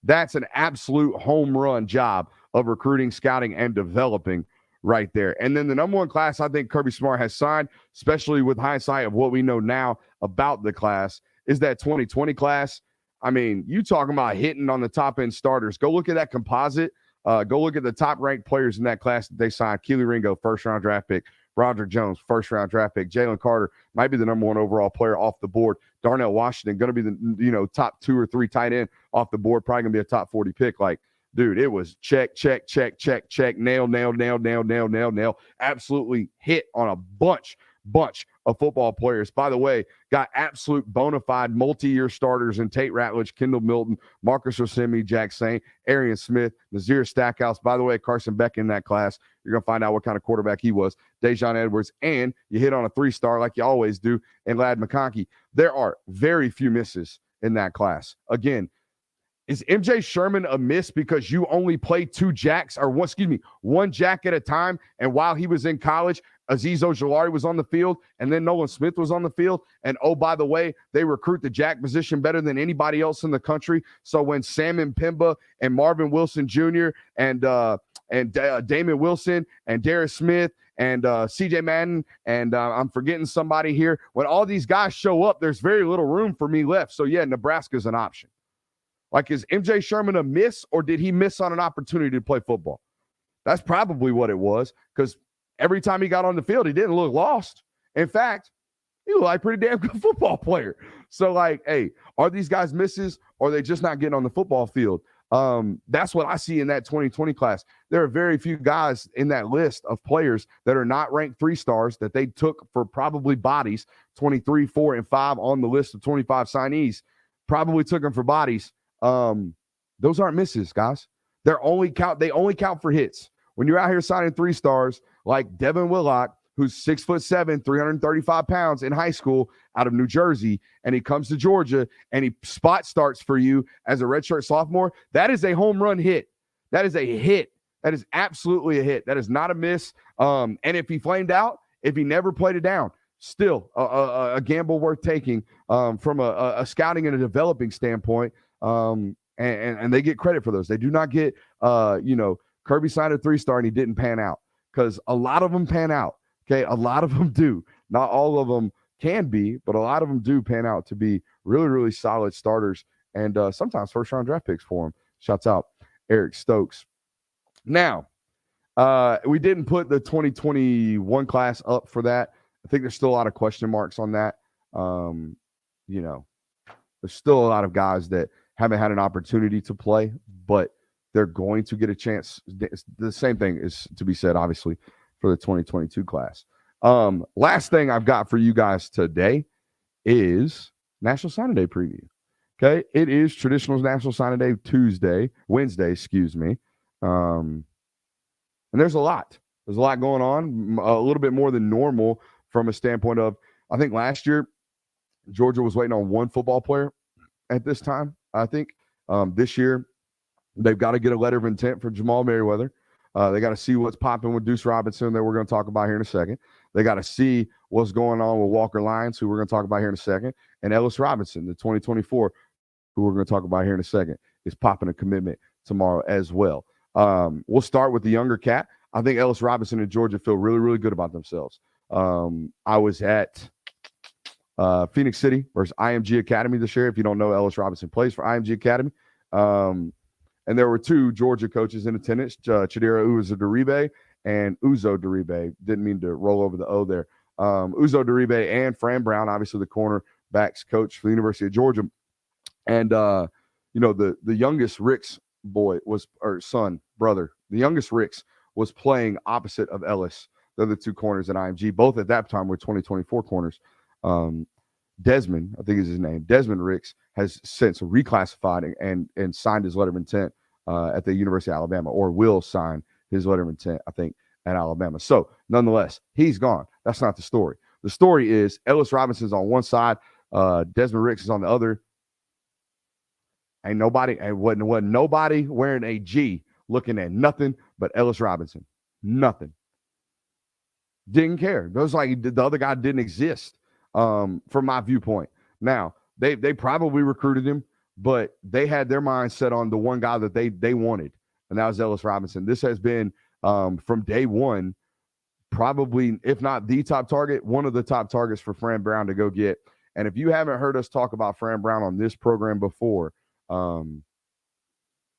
That's an absolute home run job of recruiting, scouting, and developing right there. And then the number one class I think Kirby Smart has signed, especially with hindsight of what we know now about the class, is that 2020 class. I mean, you talking about hitting on the top-end starters. Go look at that composite. Go look at the top-ranked players in that class that they signed. Keely Ringo, first-round draft pick. Roger Jones, first-round draft pick. Jalen Carter might be the number one overall player off the board. Darnell Washington going to be the top 2 or 3 tight end off the board. Probably going to be a top 40 pick. Like, dude, it was check, check, check, check, check, nail. Absolutely hit on a bunch of football players. By the way, got absolute bona fide multi-year starters in Tate Ratledge, Kendall Milton, Marcus Rosemi, Jack Saint, Arian Smith, Nazir Stackhouse. By the way, Carson Beck in that class. You're going to find out what kind of quarterback he was. Dejon Edwards, and you hit on a 3-star like you always do, and Ladd McConkey. There are very few misses in that class. Again, is MJ Sherman a miss because you only played 2 jacks or one jack at a time? And while he was in college, Azeez Ojulari was on the field, and then Nolan Smith was on the field. And oh, by the way, they recruit the jack position better than anybody else in the country. So when Sam Mpemba and Marvin Wilson Jr. and Damon Wilson and Darius Smith and CJ Madden and I'm forgetting somebody here, when all these guys show up, there's very little room for me left. So yeah, Nebraska's an option. Like, is MJ Sherman a miss, or did he miss on an opportunity to play football? That's probably what it was, because every time he got on the field, he didn't look lost. In fact, he looked like a pretty damn good football player. So, like, hey, are these guys misses, or are they just not getting on the football field? That's what I see in that 2020 class. There are very few guys in that list of players that are not ranked 3-stars that they took for probably bodies, 23, 4, and 5 on the list of 25 signees, probably took them for bodies. Those aren't misses, guys. They only count for hits. When you're out here signing 3-stars like Devin Willock, who's 6'7", 335 pounds in high school out of New Jersey, and he comes to Georgia and he spot starts for you as a redshirt sophomore, that is a home run hit. That is a hit. That is absolutely a hit. That is not a miss. And if he flamed out, if he never played it down, still a gamble worth taking from a scouting and a developing standpoint. And they get credit for those. They do not get, Kirby signed a 3-star and he didn't pan out, because a lot of them pan out. Okay, a lot of them do. Not all of them can be, but a lot of them do pan out to be really, really solid starters, and sometimes first-round draft picks for them. Shouts out Eric Stokes. Now, we didn't put the 2021 class up for that. I think there's still a lot of question marks on that. There's still a lot of guys that haven't had an opportunity to play, but they're going to get a chance. The same thing is to be said, obviously, for the 2022 class. Last thing I've got for you guys today is National Signing Day preview. Okay, it is traditional National Signing Day Wednesday, and there's a lot. There's a lot going on, a little bit more than normal from a standpoint of, I think last year Georgia was waiting on 1 football player at this time. I think this year they've got to get a letter of intent for Jamal Merriweather. They got to see what's popping with Deuce Robinson that we're going to talk about here in a second. They got to see what's going on with Walker Lyons, who we're going to talk about here in a second, and Ellis Robinson, the 2024, who we're going to talk about here in a second, is popping a commitment tomorrow as well. We'll start with the younger cat. I think Ellis Robinson and Georgia feel really, really good about themselves. I was at Phoenix City versus IMG Academy this year. If you don't know, Ellis Robinson plays for IMG Academy. And there were 2 Georgia coaches in attendance, Chidera Uzo-Deribe and Uzo Deribe. Didn't mean to roll over the O there. Uzo Deribe and Fran Brown, obviously the cornerbacks coach for the University of Georgia. And, the youngest Rick's brother, the youngest Rick's was playing opposite of Ellis. They're the 2 corners at IMG. Both at that time were 2024 corners. Desmond, I think is his name, Desmond Ricks, has since reclassified and signed his letter of intent at the University of Alabama, or will sign his letter of intent, I think, at Alabama. So, nonetheless, he's gone. That's not the story. The story is Ellis Robinson's on one side, Desmond Ricks is on the other. Wasn't nobody wearing a G looking at nothing but Ellis Robinson. Nothing. Didn't care. It was like the other guy didn't exist from my viewpoint. Now, they probably recruited him, but they had their mind set on the one guy that they wanted, and that was Ellis Robinson. This has been from day one, probably, if not the top target, one of the top targets for Fran Brown to go get. And if you haven't heard us talk about Fran Brown on this program before,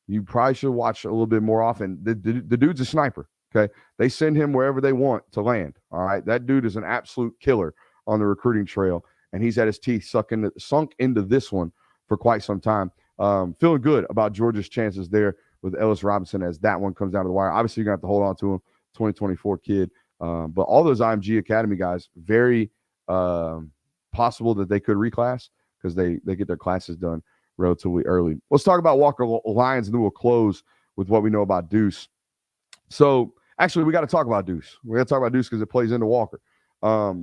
you probably should watch a little bit more often. The dude's a sniper. Okay, they send him wherever they want to land. All right, that dude is an absolute killer on the recruiting trail, and he's had his teeth sunk into this one for quite some time. Feeling good about Georgia's chances there with Ellis Robinson as that one comes down to the wire. Obviously, you're gonna have to hold on to him, 2024 kid. But all those IMG Academy guys, very possible that they could reclass because they get their classes done relatively early. Let's talk about Walker Lyons, and then we'll close with what we know about Deuce. So, actually, we got to talk about Deuce. We got to talk about Deuce because it plays into Walker. For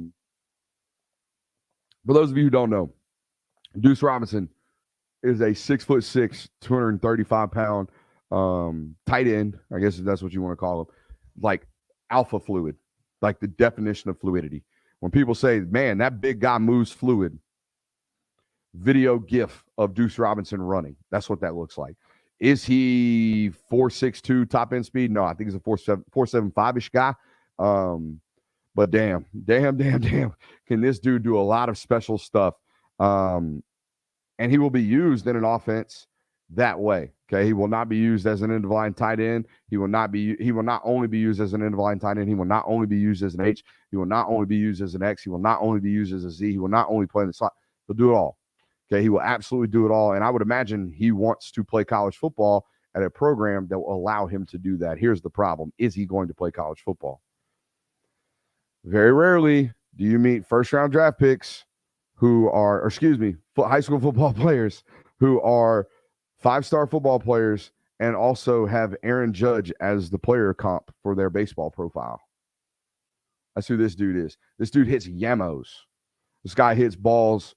those of you who don't know, Deuce Robinson is a 6'6", 235-pound tight end. I guess that's what you want to call him. Like alpha fluid, like the definition of fluidity. When people say, man, that big guy moves fluid, video gif of Deuce Robinson running. That's what that looks like. Is he 4.62 top end speed? No, I think he's a 4.75-ish guy. But damn, can this dude do a lot of special stuff? And he will be used in an offense that way. Okay, he will not be used as an end of line tight end. He will not only be used as an end of line tight end. He will not only be used as an H. He will not only be used as an X. He will not only be used as a Z. He will not only play in the slot. He'll do it all. Okay, he will absolutely do it all. And I would imagine he wants to play college football at a program that will allow him to do that. Here's the problem. Is he going to play college football? Very rarely do you meet first-round draft picks high school football players who are five-star football players and also have Aaron Judge as the player comp for their baseball profile. That's who this dude is. This dude hits yamos. This guy hits balls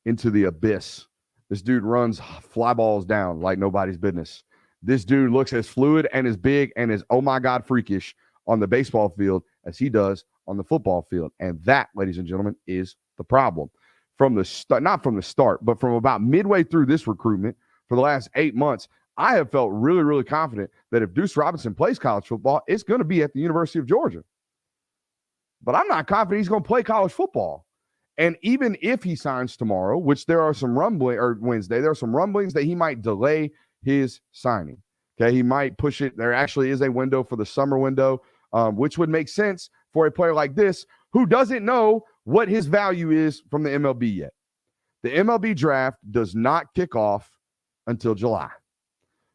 into the abyss. This dude runs fly balls down like nobody's business. This dude looks as fluid and as big and as, oh my God, freakish on the baseball field as he does on the football field. And that, ladies and gentlemen, is the problem. From the start, not from the start, but from about midway through this recruitment for the last 8 months, I have felt really, really confident that if Deuce Robinson plays college football, it's going to be at the University of Georgia. But I'm not confident he's going to play college football. And even if he signs tomorrow, which there are some Wednesday, there are some rumblings that he might delay his signing. Okay, he might push it. There actually is a window for the summer window, which would make sense for a player like this who doesn't know what his value is from the MLB yet. The MLB draft does not kick off until July.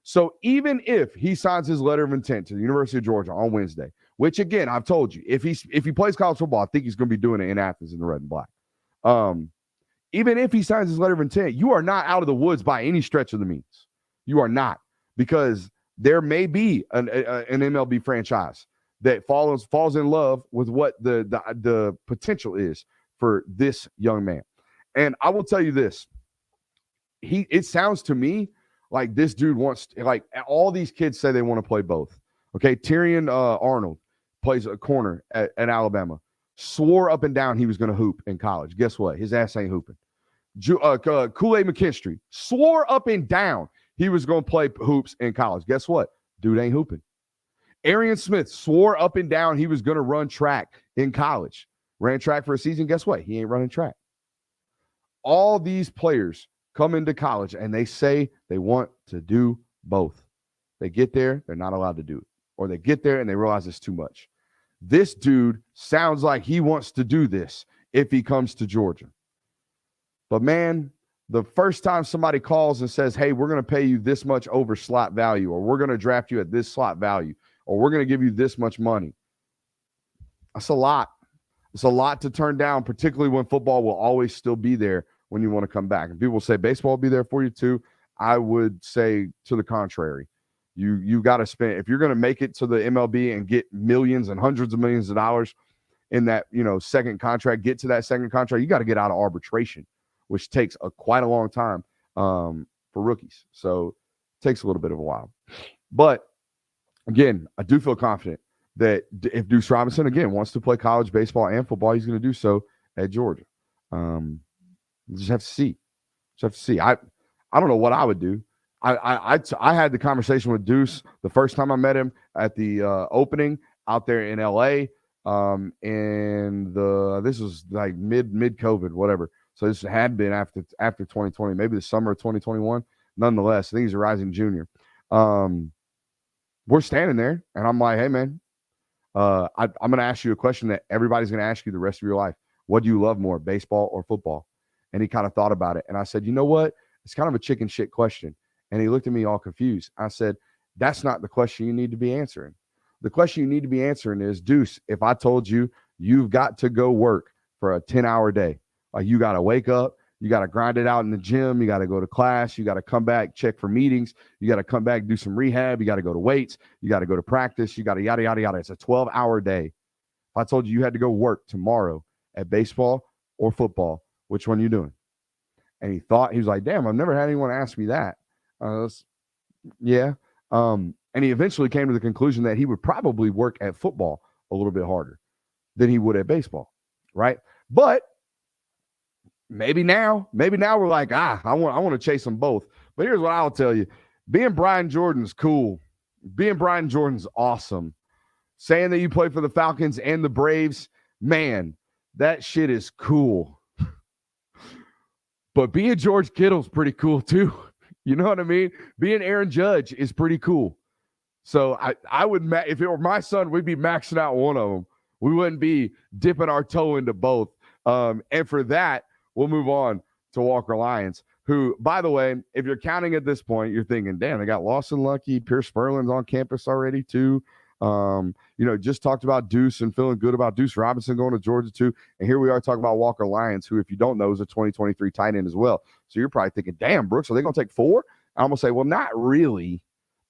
So even if he signs his letter of intent to the University of Georgia on Wednesday, which again, I've told you, if he plays college football, I think he's going to be doing it in Athens in the red and black. Even if he signs his letter of intent, you are not out of the woods by any stretch of the means. You are not, because there may be an MLB franchise that falls in love with what the potential is for this young man. And I will tell you this. It sounds to me like this dude wants to, like all these kids say they want to play both. Okay, Tyrion Arnold plays a corner at Alabama. Swore up and down he was going to hoop in college. Guess what? His ass ain't hooping. Kool-Aid McKinstry swore up and down he was going to play hoops in college. Guess what? Dude ain't hooping. Arian Smith swore up and down he was going to run track in college. Ran track for a season. Guess what? He ain't running track. All these players come into college and they say they want to do both. They get there, they're not allowed to do it. Or they get there and they realize it's too much. This dude sounds like he wants to do this if he comes to Georgia. But man, the first time somebody calls and says, hey, we're going to pay you this much over slot value, or we're going to draft you at this slot value, or we're going to give you this much money, that's a lot. It's a lot to turn down, particularly when football will always still be there when you want to come back. And people say baseball will be there for you too. I would say to the contrary. You got to spend, if you're going to make it to the MLB and get millions and hundreds of millions of dollars in that, second contract, get to that second contract, you got to get out of arbitration, which takes quite a long time for rookies. So it takes a little bit of a while. But again, I do feel confident that if Deuce Robinson, again, wants to play college baseball and football, he's going to do so at Georgia. Just have to see. I don't know what I would do. I had the conversation with Deuce the first time I met him at the opening out there in LA. And this was like mid COVID, whatever. So this had been after 2020, maybe the summer of 2021. Nonetheless, I think he's a rising junior. We're standing there, and I'm like, hey man, I'm going to ask you a question that everybody's going to ask you the rest of your life. What do you love more, baseball or football? And he kind of thought about it. And I said, you know what? It's kind of a chicken shit question. And he looked at me all confused. I said, that's not the question you need to be answering. The question you need to be answering is, Deuce, if I told you you've got to go work for a 10-hour day, like you got to wake up, you got to grind it out in the gym, you got to go to class, you got to come back, check for meetings, you got to come back, do some rehab, you got to go to weights, you got to go to practice, you got to yada, yada, yada. It's a 12-hour day. If I told you had to go work tomorrow at baseball or football, which one are you doing? And he was like, damn, I've never had anyone ask me that. Yeah. And he eventually came to the conclusion that he would probably work at football a little bit harder than he would at baseball, right? But maybe now we're like, I want to chase them both. But here's what I'll tell you. Being Brian Jordan's cool. Being Brian Jordan's awesome. Saying that you play for the Falcons and the Braves, man, that shit is cool. But being George Kittle's pretty cool too. You know what I mean? Being Aaron Judge is pretty cool. So I would, if it were my son, we'd be maxing out one of them. We wouldn't be dipping our toe into both. And for that, we'll move on to Walker Lyons, who, by the way, if you're counting at this point, you're thinking, damn, they got Lawson Lucky, Pierce Spurlin's on campus already too. Just talked about Deuce and feeling good about Deuce Robinson going to Georgia too. And here we are talking about Walker Lyons, who, if you don't know, is a 2023 tight end as well. So you're probably thinking, damn, Brooks, are they going to take 4? I'm going to say, well, not really,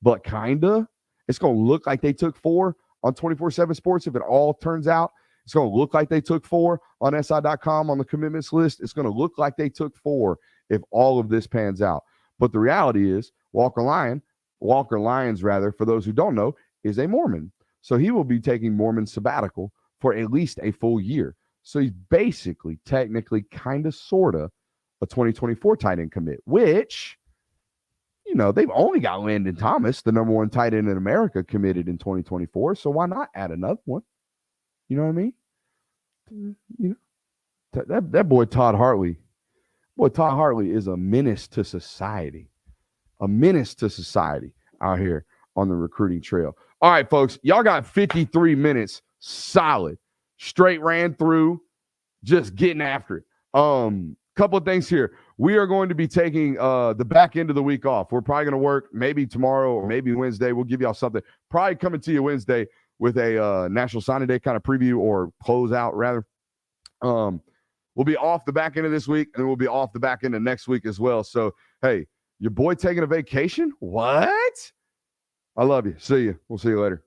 but kind of. It's going to look like they took 4 on 24/7 Sports. If it all turns out, it's going to look like they took 4 on SI.com on the commitments list. It's going to look like they took 4 if all of this pans out. But the reality is Walker Lyons, for those who don't know, is a Mormon. So he will be taking Mormon sabbatical for at least a full year. So he's basically, technically, kind of, sort of a 2024 tight end commit, which, they've only got Landon Thomas, the number 1 tight end in America, committed in 2024. So why not add another one? You know what I mean? That boy Todd Hartley. Todd Hartley is a menace to society. A menace to society out here on the recruiting trail. All right, folks, y'all got 53 minutes solid. Straight ran through, just getting after it. Couple of things here. We are going to be taking the back end of the week off. We're probably going to work maybe tomorrow or maybe Wednesday. We'll give y'all something. Probably coming to you Wednesday with a National Signing Day kind of preview or close out, rather. We'll be off the back end of this week, and we'll be off the back end of next week as well. So, hey, your boy taking a vacation? What? I love you. See you. We'll see you later.